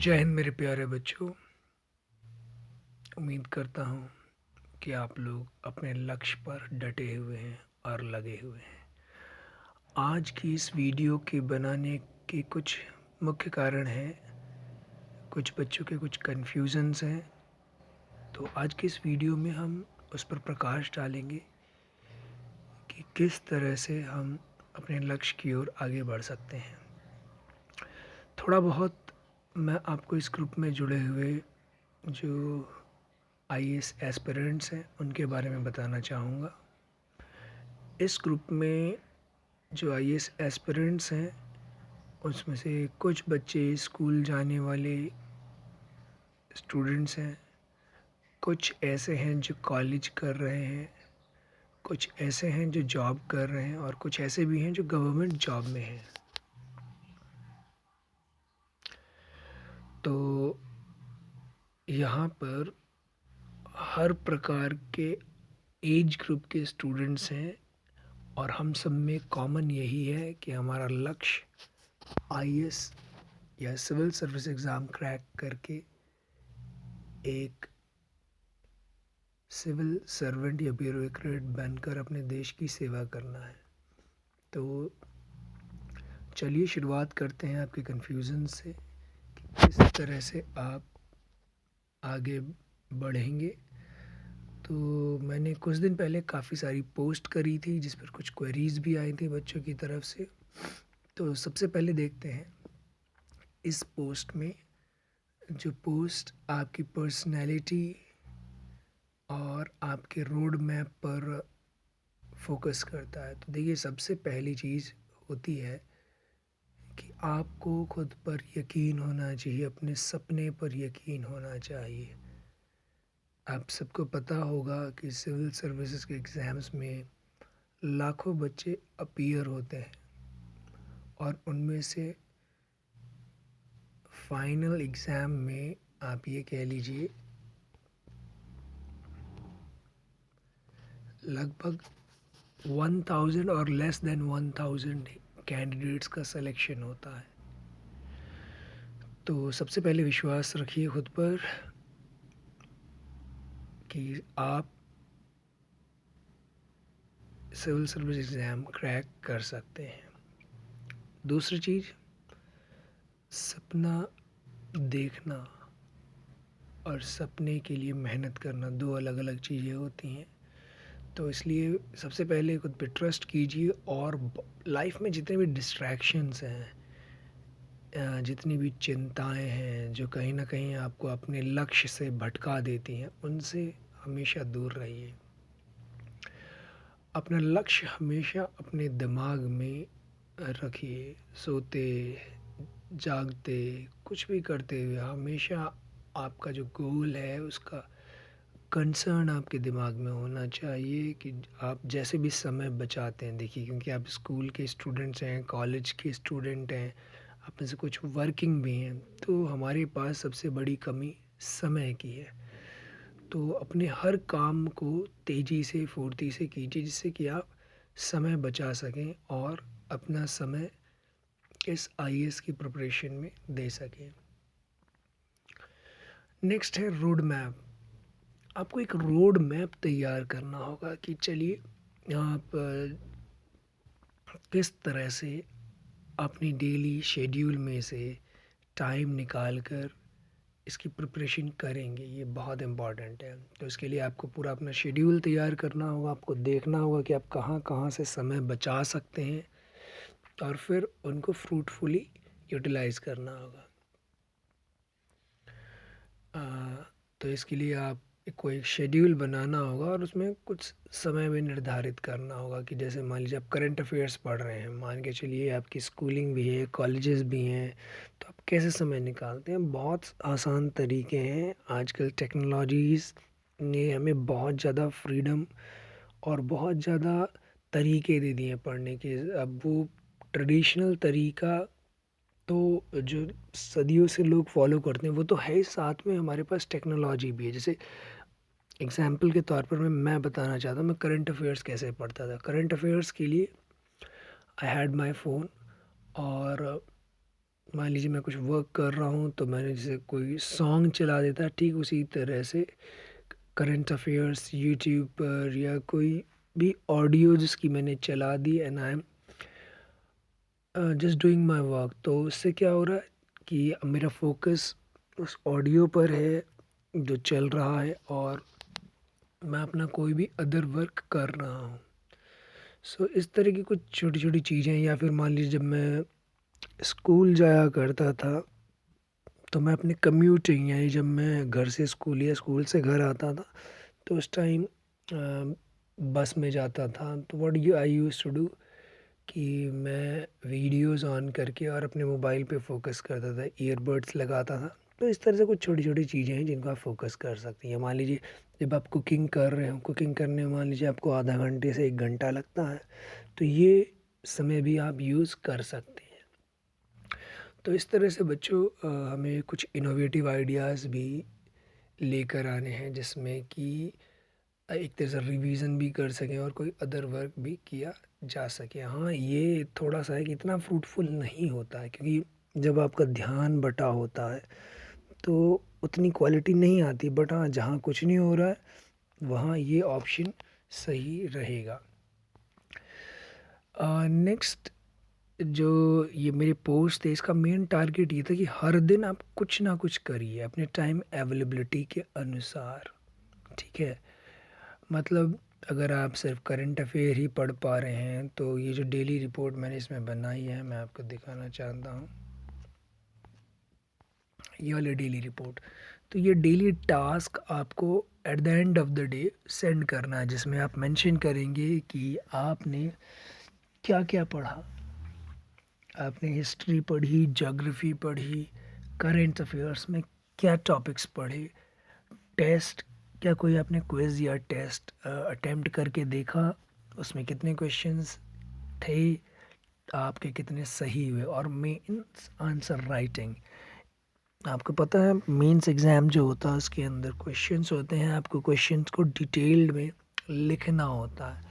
जय हिंद मेरे प्यारे बच्चों। उम्मीद करता हूँ कि आप लोग अपने लक्ष्य पर डटे हुए हैं और लगे हुए हैं। आज की इस वीडियो के बनाने के कुछ मुख्य कारण हैं। कुछ बच्चों के कुछ कन्फ्यूजन्स हैं, तो आज की इस वीडियो में हम उस पर प्रकाश डालेंगे कि किस तरह से हम अपने लक्ष्य की ओर आगे बढ़ सकते हैं। थोड़ा बहुत मैं आपको इस ग्रुप में जुड़े हुए जो आईएएस एस्पिरेंट्स हैं उनके बारे में बताना चाहूँगा। इस ग्रुप में जो आईएएस एस्पिरेंट्स हैं उसमें से कुछ बच्चे स्कूल जाने वाले स्टूडेंट्स हैं, कुछ ऐसे हैं जो कॉलेज कर रहे हैं, कुछ ऐसे हैं जो जॉब कर रहे हैं और कुछ ऐसे भी हैं जो गवर्नमेंट जॉब में हैं। तो यहाँ पर हर प्रकार के एज ग्रुप के स्टूडेंट्स हैं और हम सब में कॉमन यही है कि हमारा लक्ष्य आईएएस या सिविल सर्विस एग्ज़ाम क्रैक करके एक सिविल सर्वेंट या ब्यूरोक्रेट बनकर अपने देश की सेवा करना है। तो चलिए शुरुआत करते हैं आपके कन्फ्यूज़न से कि किस तरह से आप आगे बढ़ेंगे। तो मैंने कुछ दिन पहले काफ़ी सारी पोस्ट करी थी जिस पर कुछ क्वेरीज़ भी आई थी बच्चों की तरफ से। तो सबसे पहले देखते हैं इस पोस्ट में, जो पोस्ट आपकी पर्सनैलिटी और आपके रोड मैप पर फोकस करता है। तो देखिए, सबसे पहली चीज़ होती है कि आपको खुद पर यकीन होना चाहिए, अपने सपने पर यकीन होना चाहिए। आप सबको पता होगा कि सिविल सर्विसेज के एग्ज़ाम्स में लाखों बच्चे अपीयर होते हैं और उनमें से फाइनल एग्ज़ाम में आप ये कह लीजिए लगभग 1000 और लेस देन 1000 कैंडिडेट्स का सिलेक्शन होता है। तो सबसे पहले विश्वास रखिए खुद पर कि आप सिविल सर्विस एग्ज़ाम क्रैक कर सकते हैं। दूसरी चीज़, सपना देखना और सपने के लिए मेहनत करना दो अलग अलग चीज़ें होती हैं। तो इसलिए सबसे पहले खुद पे ट्रस्ट कीजिए और लाइफ में जितने भी डिस्ट्रैक्शंस हैं, जितनी भी चिंताएं हैं जो कहीं ना कहीं आपको अपने लक्ष्य से भटका देती हैं, उनसे हमेशा दूर रहिए। अपना लक्ष्य हमेशा अपने दिमाग में रखिए। सोते जागते कुछ भी करते हुए हमेशा आपका जो गोल है उसका कंसर्न आपके दिमाग में होना चाहिए कि आप जैसे भी समय बचाते हैं। देखिए, क्योंकि आप स्कूल के स्टूडेंट्स हैं, कॉलेज के स्टूडेंट हैं, आप में से कुछ वर्किंग भी हैं, तो हमारे पास सबसे बड़ी कमी समय की है। तो अपने हर काम को तेज़ी से फुर्ती से कीजिए जिससे कि आप समय बचा सकें और अपना समय इस आईएएस की प्रिपरेशन में दे सकें। नेक्स्ट है रोड मैप। आपको एक रोड मैप तैयार करना होगा कि चलिए आप किस तरह से अपनी डेली शेड्यूल में से टाइम निकाल कर इसकी प्रिपरेशन करेंगे। ये बहुत इम्पॉर्टेंट है। तो इसके लिए आपको पूरा अपना शेड्यूल तैयार करना होगा। आपको देखना होगा कि आप कहाँ कहाँ से समय बचा सकते हैं और फिर उनको फ्रूटफुली यूटिलाइज़ करना होगा। तो इसके लिए आप कोई शेड्यूल बनाना होगा और उसमें कुछ समय भी निर्धारित करना होगा कि जैसे मान लीजिए आप करंट अफेयर्स पढ़ रहे हैं, मान के चलिए आपकी स्कूलिंग भी है, कॉलेजेस भी हैं, तो आप कैसे समय निकालते हैं। बहुत आसान तरीके हैं। आजकल टेक्नोलॉजीज़ ने हमें बहुत ज़्यादा फ्रीडम और बहुत ज़्यादा तरीके दे दिए हैं पढ़ने के। अब वो ट्रेडिशनल तरीका तो जो सदियों से लोग फॉलो करते हैं वो तो है ही, साथ में हमारे पास टेक्नोलॉजी भी है। जैसे एग्जाम्पल के तौर पर मैं बताना चाहता हूँ मैं करंट अफेयर्स कैसे पढ़ता था। करंट अफेयर्स के लिए आई हैड माई फ़ोन और मान लीजिए मैं कुछ वर्क कर रहा हूँ तो मैंने जैसे कोई सॉन्ग चला देता, ठीक उसी तरह से करंट अफेयर्स यूट्यूब पर या कोई भी ऑडियो जिसकी मैंने चला दी and I am just doing my work, तो उससे क्या हो रहा है कि अब मेरा फोकस उस ऑडियो पर है जो चल रहा है और मैं अपना कोई भी अदर वर्क कर रहा हूँ। सो इस तरह की कुछ छोटी छोटी चीज़ें, या फिर मान लीजिए जब मैं स्कूल जाया करता था तो मैं अपने कम्यूटिंग यानी जब मैं घर से स्कूल या स्कूल से घर आता था तो उस टाइम बस में जाता था, तो what you I use to do कि मैं वीडियोस ऑन करके और अपने मोबाइल पे फोकस करता था, ईयरबड्स लगाता था। तो इस तरह से कुछ छोटी छोटी चीज़ें हैं जिनको आप फोकस कर सकती हैं। मान लीजिए जब आप कुकिंग कर रहे हो, कुकिंग करने में मान लीजिए आपको आधा घंटे से 1 घंटा लगता है, तो ये समय भी आप यूज़ कर सकते हैं। तो इस तरह से बच्चों हमें कुछ इनोवेटिव आइडियाज़ भी लेकर आने हैं जिसमें कि एक तरह से रिवीजन भी कर सकें और कोई अदर वर्क भी किया जा सके। हाँ, ये थोड़ा सा है कि इतना फ्रूटफुल नहीं होता है क्योंकि जब आपका ध्यान बटा होता है तो उतनी क्वालिटी नहीं आती, बट हाँ जहाँ कुछ नहीं हो रहा है वहाँ ये ऑप्शन सही रहेगा। नेक्स्ट जो ये मेरे पोस्ट थे इसका मेन टारगेट ये था कि हर दिन आप कुछ ना कुछ करिए अपने टाइम अवेलेबिलिटी के अनुसार, ठीक है। मतलब अगर आप सिर्फ करंट अफेयर ही पढ़ पा रहे हैं तो ये जो डेली रिपोर्ट मैंने इसमें बनाई है मैं आपको दिखाना चाहता हूँ, ये वाली डेली रिपोर्ट। तो ये डेली टास्क आपको at the end of the day send करना है जिसमें आप मेंशन करेंगे कि आपने क्या क्या पढ़ा। आपने हिस्ट्री पढ़ी, ज्योग्राफी पढ़ी, करंट अफेयर्स में क्या टॉपिक्स पढ़े, टेस्ट क्या कोई आपने क्विज़ या टेस्ट अटेम्प्ट करके देखा, उसमें कितने क्वेश्चंस थे, आपके कितने सही हुए। और मेंस आंसर राइटिंग, आपको पता है मेंस एग्ज़ाम जो होता है उसके अंदर क्वेश्चंस होते हैं, आपको क्वेश्चंस को डिटेल्ड में लिखना होता है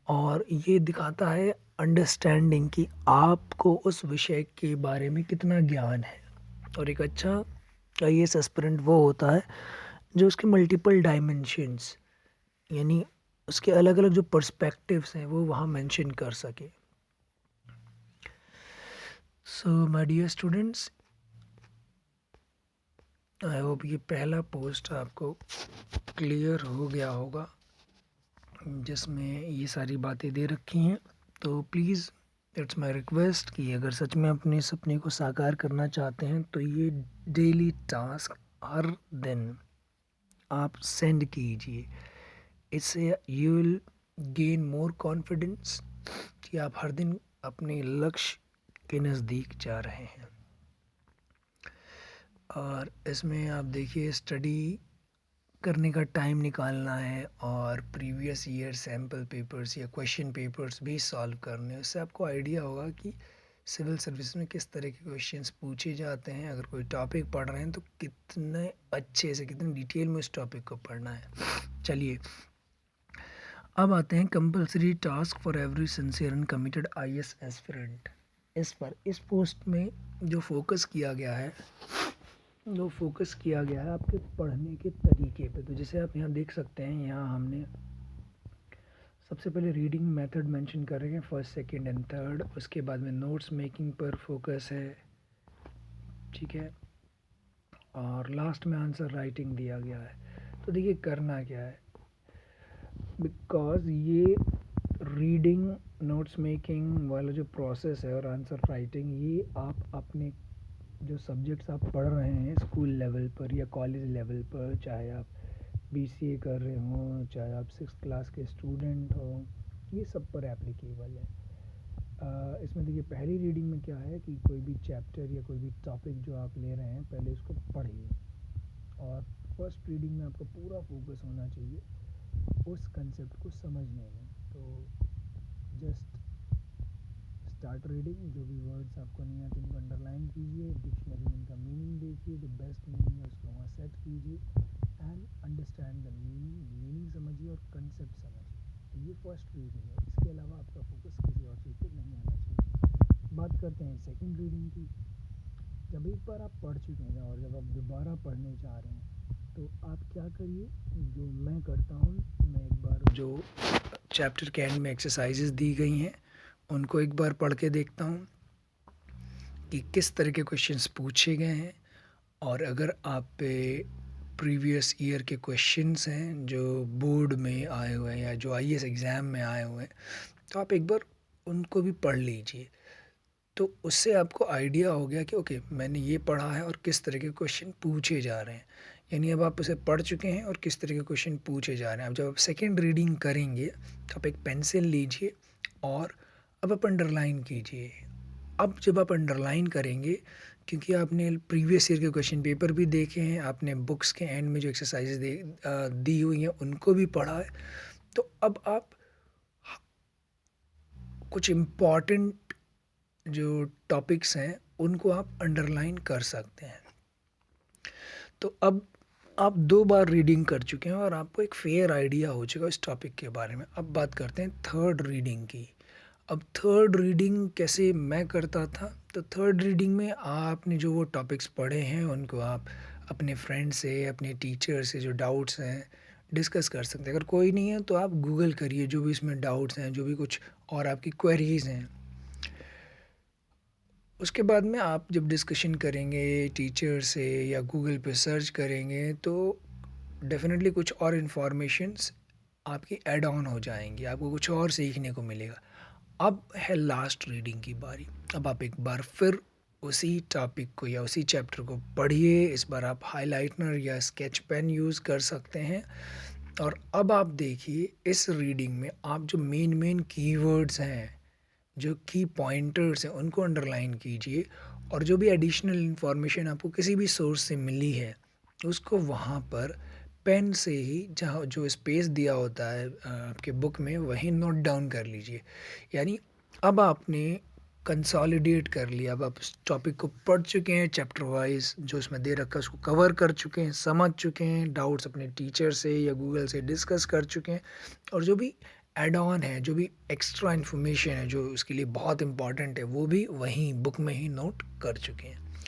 और ये दिखाता है अंडरस्टैंडिंग कि आपको उस विषय के बारे में कितना ज्ञान है। और एक अच्छा आईएएस एस्पिरेंट वो होता है जो उसके मल्टीपल डायमेंशंस यानी उसके अलग अलग जो पर्सपेक्टिव्स हैं वो वहाँ मेंशन कर सके। So my dear students, I hope ये पहला पोस्ट आपको क्लियर हो गया होगा जिसमें ये सारी बातें दे रखी हैं। तो प्लीज़ इट्स माय रिक्वेस्ट कि अगर सच में अपने सपने को साकार करना चाहते हैं तो ये डेली टास्क हर दिन आप सेंड कीजिए। इससे you will gain more confidence कि आप हर दिन अपने लक्ष्य के नज़दीक जा रहे हैं। और इसमें आप देखिए स्टडी करने का टाइम निकालना है और प्रीवियस ईयर सैम्पल पेपर्स या क्वेश्चन पेपर्स भी सॉल्व करने हैं। उससे आपको आइडिया होगा कि सिविल सर्विस में किस तरह के क्वेश्चंस पूछे जाते हैं। अगर कोई टॉपिक पढ़ रहे हैं तो कितने अच्छे से कितने डिटेल में उस टॉपिक को पढ़ना है। चलिए अब आते हैं compulsory task for every sincere and committed IAS aspirant. इस पोस्ट में जो फोकस किया गया है आपके पढ़ने के तरीके पे। तो जैसे आप यहाँ देख सकते हैं, यहाँ हमने सबसे पहले रीडिंग मेथड मेंशन कर रहे हैं, फर्स्ट सेकंड एंड थर्ड। उसके बाद में नोट्स मेकिंग पर फोकस है, ठीक है। और लास्ट में आंसर राइटिंग दिया गया है। तो देखिए करना क्या है, बिकॉज ये रीडिंग नोट्स मेकिंग वाला जो प्रोसेस है और आंसर राइटिंग, ये आप अपने जो सब्जेक्ट्स आप पढ़ रहे हैं स्कूल लेवल पर या कॉलेज लेवल पर, चाहे आप बीसीए कर रहे हो, चाहे आप 6th क्लास के स्टूडेंट हो, ये सब पर एप्लीकेबल है। इसमें देखिए पहली रीडिंग में क्या है कि कोई भी चैप्टर या कोई भी टॉपिक जो आप ले रहे हैं पहले उसको पढ़िए। और फर्स्ट रीडिंग में आपका पूरा फोकस होना चाहिए उस कंसेप्ट को समझने में। तो जस्ट स्टार्ट रीडिंग, जो भी वर्ड्स आपको नहीं आते उनको अंडरलाइन कीजिए, डिक्शनरी में इनका मीनिंग देखिए, जो बेस्ट मीनिंग है उसको वहाँ सेट कीजिए एंड अंडरस्टैंड द मीनिंग समझिए और कंसेप्ट समझिए। तो ये फर्स्ट रीडिंग है, इसके अलावा आपका फोकस किसी और चीज़ पर नहीं आना चाहिए। बात करते हैं सेकंड रीडिंग की। जब एक बार आप पढ़ चुके हैं और जब आप दोबारा पढ़ने जा रहे हैं तो आप क्या करिए, जो मैं करता हूँ, मैं एक बार जो चैप्टर के एंड में एक्सरसाइजेज दी गई हैं उनको एक बार पढ़ के देखता हूँ कि किस तरह के क्वेश्चंस पूछे गए हैं। और अगर आप पे प्रीवियस ईयर के क्वेश्चंस हैं जो बोर्ड में आए हुए हैं या जो आईएएस एग्ज़ाम में आए हुए हैं तो आप एक बार उनको भी पढ़ लीजिए। तो उससे आपको आइडिया हो गया कि ओके मैंने ये पढ़ा है और किस तरह के क्वेश्चन पूछे जा रहे हैं। यानी अब आप उसे पढ़ चुके हैं और किस तरह के क्वेश्चन पूछे जा रहे हैं। अब जब आप सेकेंड रीडिंग करेंगे तो आप एक पेंसिल लीजिए और अब आप अंडरलाइन कीजिए। अब जब आप अंडरलाइन करेंगे, क्योंकि आपने प्रीवियस ईयर के क्वेश्चन पेपर भी देखे हैं, आपने बुक्स के एंड में जो एक्सरसाइज दी हुई हैं उनको भी पढ़ा है, तो अब आप कुछ इम्पॉर्टेंट जो टॉपिक्स हैं उनको आप अंडरलाइन कर सकते हैं। तो अब आप 2 बार रीडिंग कर चुके हैं और आपको एक फेयर आइडिया हो चुका है इस टॉपिक के बारे में। अब बात करते हैं थर्ड रीडिंग की। अब थर्ड रीडिंग कैसे मैं करता था, तो थर्ड रीडिंग में आपने जो वो टॉपिक्स पढ़े हैं उनको आप अपने फ्रेंड से, अपने टीचर से जो डाउट्स हैं डिस्कस कर सकते हैं। अगर कोई नहीं है तो आप गूगल करिए जो भी इसमें डाउट्स हैं, जो भी कुछ और आपकी क्वेरीज़ हैं। उसके बाद में आप जब डिस्कशन करेंगे टीचर से या गूगल पे सर्च करेंगे तो डेफिनेटली कुछ और इन्फॉर्मेशंस आपकी ऐड ऑन हो जाएंगी, आपको कुछ और सीखने को मिलेगा। अब है लास्ट रीडिंग की बारी। अब आप एक बार फिर उसी टॉपिक को या उसी चैप्टर को पढ़िए। इस बार आप हाइलाइटनर या स्केच पेन यूज़ कर सकते हैं। और अब आप देखिए इस रीडिंग में आप जो मेन कीवर्ड्स हैं, जो की पॉइंटर्स हैं उनको अंडरलाइन कीजिए। और जो भी एडिशनल इन्फॉर्मेशन आपको किसी भी सोर्स से मिली है उसको वहाँ पर पेन से ही, जहाँ जो स्पेस दिया होता है आपके बुक में, वहीं नोट डाउन कर लीजिए। यानी अब आपने कंसोलिडेट कर लिया। अब आप उस टॉपिक को पढ़ चुके हैं, चैप्टर वाइज जो इसमें दे रखा है उसको कवर कर चुके हैं, समझ चुके हैं, डाउट्स अपने टीचर से या गूगल से डिस्कस कर चुके हैं। और जो भी एड ऑन है, जो भी एक्स्ट्रा इन्फॉर्मेशन है जो उसके लिए बहुत इंपॉर्टेंट है, वो भी वहीं बुक में ही नोट कर चुके हैं।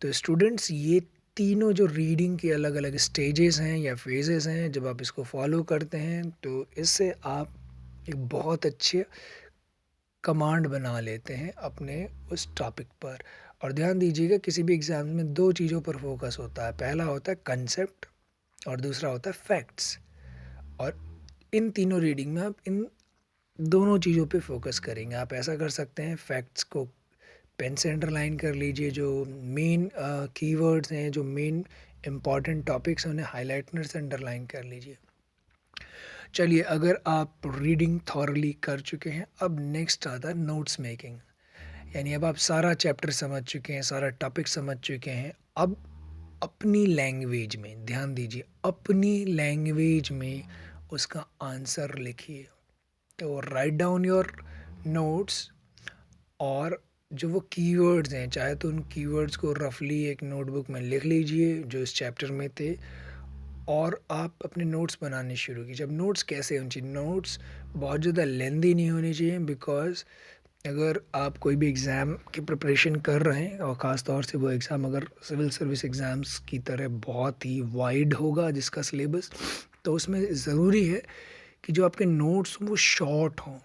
तो स्टूडेंट्स, ये तीनों जो रीडिंग के अलग अलग स्टेजेस हैं या फेजेस हैं, जब आप इसको फॉलो करते हैं तो इससे आप एक बहुत अच्छे कमांड बना लेते हैं अपने उस टॉपिक पर। और ध्यान दीजिएगा किसी भी एग्ज़ाम में 2 चीज़ों पर फोकस होता है। पहला होता है कंसेप्ट और दूसरा होता है फैक्ट्स। और इन तीनों रीडिंग में आप इन दोनों चीज़ों पे फोकस करेंगे। आप ऐसा कर सकते हैं, फैक्ट्स को पेन से अंडरलाइन कर लीजिए, जो मेन कीवर्ड्स हैं, जो मेन इम्पॉर्टेंट टॉपिक्स हैं उन्हें हाइलाइटनर से अंडरलाइन कर लीजिए। चलिए, अगर आप रीडिंग थॉरली कर चुके हैं, अब नेक्स्ट आता है नोट्स मेकिंग। यानी अब आप सारा चैप्टर समझ चुके हैं, सारा टॉपिक समझ चुके हैं। अब अपनी लैंग्वेज में, ध्यान दीजिए, अपनी लैंग्वेज में उसका आंसर लिखिए। तो राइट डाउन योर नोट्स और जो वो कीवर्ड्स हैं, चाहे तो उन कीवर्ड्स को रफली एक नोटबुक में लिख लीजिए जो इस चैप्टर में थे, और आप अपने नोट्स बनाने शुरू कीजिए। अब नोट्स कैसे होने चाहिए? नोट्स बहुत ज़्यादा लेंदी नहीं होनी चाहिए, बिकॉज अगर आप कोई भी एग्ज़ाम की प्रिपरेशन कर रहे हैं और ख़ास तौर से वो एग्ज़ाम अगर सिविल सर्विस एग्ज़ाम्स की तरह बहुत ही वाइड होगा जिसका सिलेबस, तो उसमें ज़रूरी है कि जो आपके नोट्स हों वो शॉर्ट हों,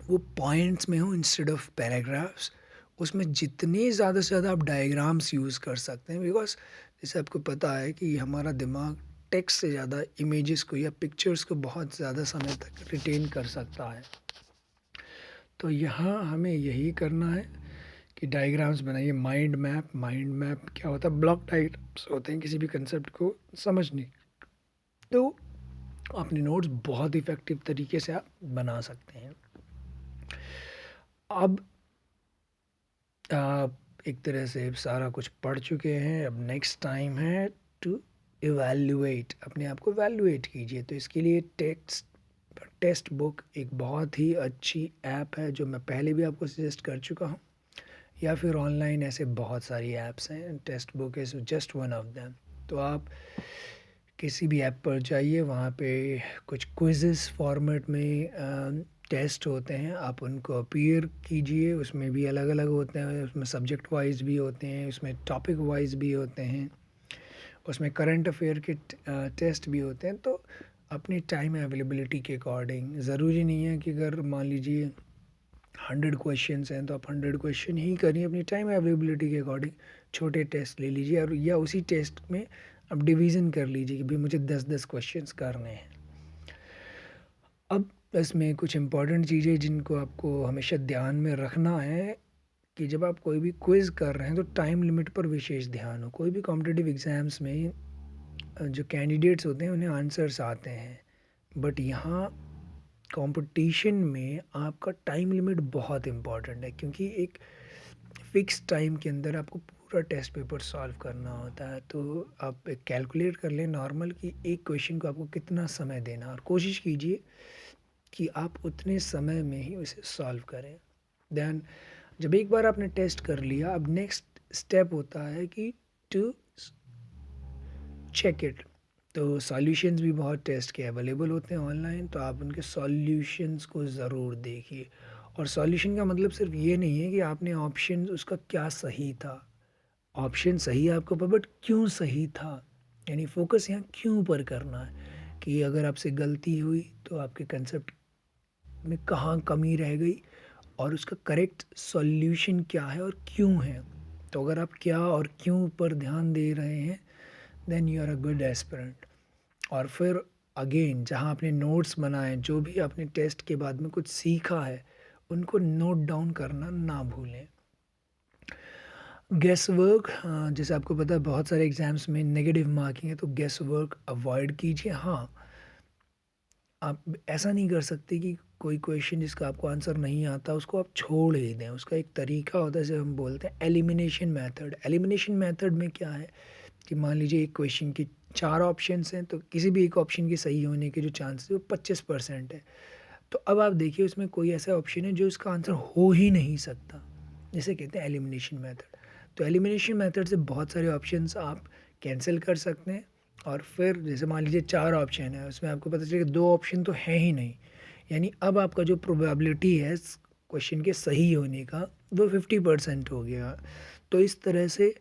वो पॉइंट्स में हो इंस्टेड ऑफ पैराग्राफ्स। उसमें जितने ज़्यादा से ज़्यादा आप डायग्राम्स यूज़ कर सकते हैं, बिकॉज जैसे आपको पता है कि हमारा दिमाग टेक्स्ट से ज़्यादा इमेजेस को या पिक्चर्स को बहुत ज़्यादा समय तक रिटेन कर सकता है। तो यहाँ हमें यही करना है कि डायग्राम्स बनाइए। माइंड मैप क्या होता है? ब्लॉक डायग्राम्स होते हैं किसी भी कंसेप्ट को समझने। तो अपने नोट्स बहुत इफ़ेक्टिव तरीके से आप बना सकते हैं। अब आप एक तरह से सारा कुछ पढ़ चुके हैं। अब नेक्स्ट टाइम है टू इवैल्यूएट, अपने आप को इवैल्यूएट कीजिए। तो इसके लिए टेस्ट बुक एक बहुत ही अच्छी ऐप है जो मैं पहले भी आपको सजेस्ट कर चुका हूँ, या फिर ऑनलाइन ऐसे बहुत सारी ऐप्स हैं। Test book is just one of them. तो आप किसी भी ऐप पर जाइए, वहाँ पे कुछ क्विज़ेस फॉर्मेट में टेस्ट होते हैं, आप उनको अपीयर कीजिए। उसमें भी अलग अलग होते हैं, उसमें सब्जेक्ट वाइज भी होते हैं, उसमें टॉपिक वाइज भी होते हैं, उसमें करंट अफेयर के टेस्ट भी होते हैं। तो अपनी टाइम अवेलेबिलिटी के अकॉर्डिंग, ज़रूरी नहीं है कि अगर मान लीजिए 100 क्वेश्चंस हैं तो आप 100 क्वेश्चन ही करिए। अपनी टाइम अवेलेबिलिटी के अकॉर्डिंग छोटे टेस्ट ले लीजिए, और या उसी टेस्ट में आप डिवीज़न कर लीजिए कि भाई मुझे 10-10 क्वेश्चंस करने हैं। अब इसमें कुछ इंपॉर्टेंट चीज़ें जिनको आपको हमेशा ध्यान में रखना है कि जब आप कोई भी क्विज़ कर रहे हैं तो टाइम लिमिट पर विशेष ध्यान हो। कोई भी कॉम्पिटिटिव एग्ज़ाम्स में जो कैंडिडेट्स होते हैं उन्हें आंसर्स आते हैं, बट यहाँ कंपटीशन में आपका टाइम लिमिट बहुत इम्पॉर्टेंट है, क्योंकि एक फ़िक्स टाइम के अंदर आपको पूरा टेस्ट पेपर सॉल्व करना होता है। तो आप एक कैलकुलेट कर लें नॉर्मल कि एक क्वेश्चन को आपको कितना समय देना, और कोशिश कीजिए कि आप उतने समय में ही उसे सॉल्व करें। देन जब एक बार आपने टेस्ट कर लिया, अब नेक्स्ट स्टेप होता है कि टू चेक इट। तो सॉल्यूशंस भी बहुत टेस्ट के अवेलेबल होते हैं ऑनलाइन, तो आप उनके सॉल्यूशंस को ज़रूर देखिए। और सॉल्यूशन का मतलब सिर्फ ये नहीं है कि आपने ऑप्शन उसका क्या सही था, ऑप्शन सही है आपको, बट क्यों सही था, यानी फोकस यहाँ क्यों पर करना है कि अगर आपसे गलती हुई तो आपके कंसेप्ट में कहाँ कमी रह गई, और उसका करेक्ट सॉल्यूशन क्या है और क्यों है। तो अगर आप क्या और क्यों पर ध्यान दे रहे हैं, then you are a good aspirant. और फिर अगेन जहाँ आपने नोट्स बनाए, जो भी आपने टेस्ट के बाद में कुछ सीखा है, उनको नोट डाउन करना ना भूलें। गेस वर्क, जैसे आपको पता है बहुत सारे एग्ज़ाम्स में नेगेटिव मार्किंग है, तो गेस वर्क अवॉइड कीजिए। हाँ, आप ऐसा नहीं कर सकते कि कोई क्वेश्चन जिसका आपको आंसर नहीं आता उसको आप छोड़ ही दें। उसका एक तरीका होता है, जैसे हम बोलते हैं एलिमिनेशन मेथड। एलिमिनेशन मेथड में क्या है कि मान लीजिए एक क्वेश्चन की 4 ऑप्शंस हैं, तो किसी भी एक ऑप्शन के सही होने के जो चांसेस है वो 25% है। तो अब आप देखिए उसमें कोई ऐसा ऑप्शन है जो इसका आंसर हो ही नहीं सकता, जिसे कहते हैं एलिमिनेशन मेथड। तो एलिमिनेशन मेथड से बहुत सारे ऑप्शंस आप कैंसिल कर सकते हैं। और फिर जैसे मान लीजिए 4 ऑप्शन है, उसमें आपको पता चले कि 2 ऑप्शन तो है ही नहीं, यानी अब आपका जो प्रोबेबिलिटी है क्वेश्चन के सही होने का वो 50% हो गया। तो इस तरह से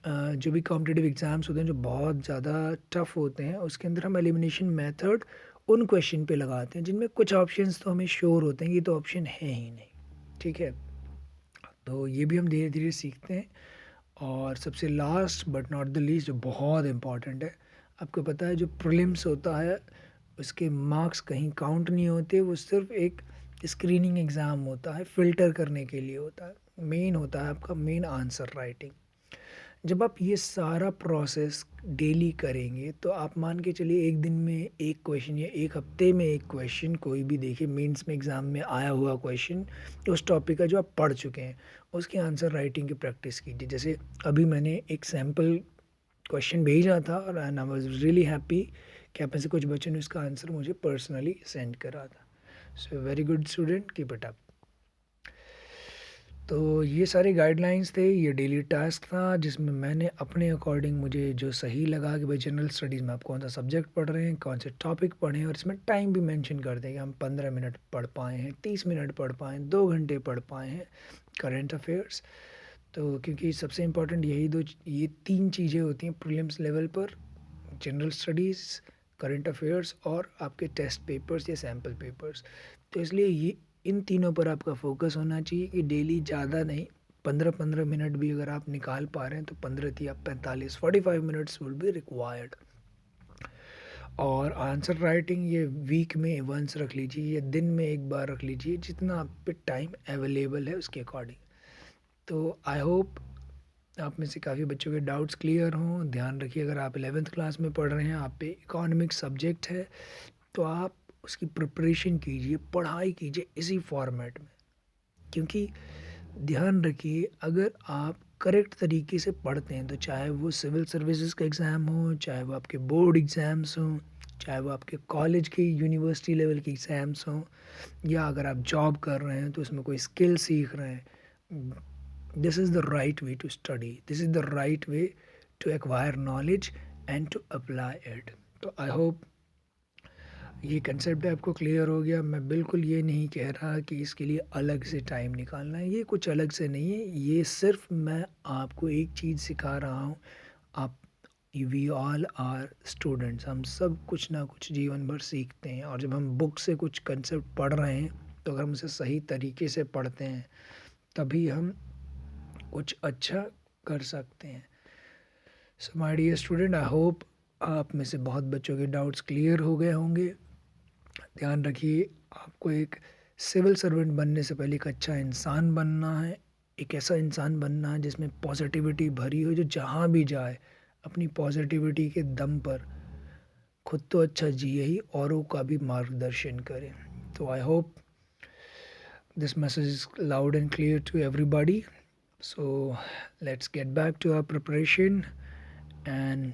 जो भी कॉम्पिटिटिव एग्ज़ाम्स होते हैं जो बहुत ज़्यादा टफ होते हैं, उसके अंदर हम एलिमिनेशन मेथड उन क्वेश्चन पे लगाते हैं जिनमें कुछ ऑप्शंस तो हमें श्योर होते हैं कि तो ऑप्शन है ही नहीं। ठीक है, तो ये भी हम धीरे धीरे सीखते हैं। और सबसे last but not the least, जो बहुत इम्पॉर्टेंट है, आपको पता है जो प्रीलिम्स होता है उसके मार्क्स कहीं काउंट नहीं होते, वो सिर्फ एक स्क्रीनिंग एग्ज़ाम होता है, फ़िल्टर करने के लिए होता है। मेन होता है आपका मेन आंसर राइटिंग। जब आप ये सारा प्रोसेस डेली करेंगे तो आप मान के चलिए एक दिन में एक क्वेश्चन या एक हफ्ते में एक क्वेश्चन, कोई भी देखिए मेंस में एग्ज़ाम में आया हुआ क्वेश्चन उस टॉपिक का जो आप पढ़ चुके हैं, उसके आंसर राइटिंग की प्रैक्टिस कीजिए। जैसे अभी मैंने एक सैम्पल क्वेश्चन भेजा था और आई वाज रियली हैप्पी कि आप में से कुछ बच्चों ने उसका आंसर मुझे पर्सनली सेंड करा था। So very good student, keep it up. तो ये सारे गाइडलाइंस थे, ये डेली टास्क था जिसमें मैंने अपने अकॉर्डिंग मुझे जो सही लगा कि भाई जनरल स्टडीज़ में आप कौन सा सब्जेक्ट पढ़ रहे हैं, कौन से टॉपिक पढ़ें, और इसमें टाइम भी मेंशन कर दें कि हम 15 मिनट पढ़ पाए हैं, 30 मिनट पढ़ पाए हैं, 2 घंटे पढ़ पाए हैं करंट अफेयर्स। तो क्योंकि सबसे इम्पोर्टेंट ये 3 चीज़ें होती हैं प्रीलिम्स लेवल पर: जनरल स्टडीज़, करंट अफेयर्स और आपके टेस्ट पेपर्स या सैम्पल पेपर्स। तो इसलिए ये इन तीनों पर आपका फोकस होना चाहिए कि डेली ज़्यादा नहीं, 15-15 मिनट भी अगर आप निकाल पा रहे हैं तो 15 या 45 मिनट्स विल बी रिक्वायर्ड। और आंसर राइटिंग ये वीक में वंस रख लीजिए या दिन में एक बार रख लीजिए, जितना आप पे टाइम अवेलेबल है उसके अकॉर्डिंग। तो आई होप आप में से काफ़ी बच्चों के डाउट्स क्लियर हों। ध्यान रखिए, अगर आप 11th क्लास में पढ़ रहे हैं, आप पे इकोनॉमिक सब्जेक्ट है, तो आप उसकी प्रिपरेशन कीजिए, पढ़ाई कीजिए इसी फॉर्मेट में। क्योंकि ध्यान रखिए, अगर आप करेक्ट तरीके से पढ़ते हैं तो चाहे वो सिविल सर्विसेज का एग्ज़ाम हो, चाहे वो आपके बोर्ड एग्ज़ाम्स हों, चाहे वो आपके कॉलेज के यूनिवर्सिटी लेवल के एग्ज़ाम्स हों, या अगर आप जॉब कर रहे हैं तो उसमें कोई स्किल सीख रहे हैं, this is the right way to study, this is the right way to acquire knowledge and to apply it. So I hope ये कंसेप्ट आपको क्लियर हो गया। मैं बिल्कुल ये नहीं कह रहा कि इसके लिए अलग से टाइम निकालना है, ये कुछ अलग से नहीं है, ये सिर्फ मैं आपको एक चीज़ सिखा रहा हूँ। आप वी ऑल आर स्टूडेंट्स, हम सब कुछ ना कुछ जीवन भर सीखते हैं, और जब हम बुक से कुछ कंसेप्ट पढ़ रहे हैं तो अगर हम उसे सही तरीके से पढ़ते हैं तभी हम कुछ अच्छा कर सकते हैं। So my dear student, I hope आप में से बहुत बच्चों के डाउट्स क्लियर हो गए होंगे। ध्यान रखिए, आपको एक सिविल सर्वेंट बनने से पहले एक अच्छा इंसान बनना है, एक ऐसा इंसान बनना है जिसमें पॉजिटिविटी भरी हो, जो जहाँ भी जाए अपनी पॉजिटिविटी के दम पर खुद तो अच्छा जिए ही औरों का भी मार्गदर्शन करे। तो I hope this message is loud and clear to everybody. So let's get back to our preparation. And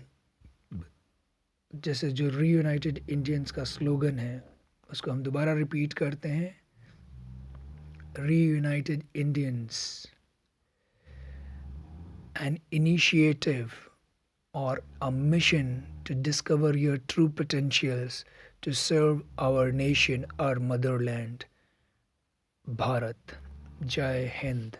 जैसे जो रीयूनाइटेड इंडियंस का स्लोगन है उसको हम दोबारा रिपीट करते हैं। Reunited Indians, an initiative or a mission to discover your true potentials to serve our nation, our motherland, Bharat. Jai Hind.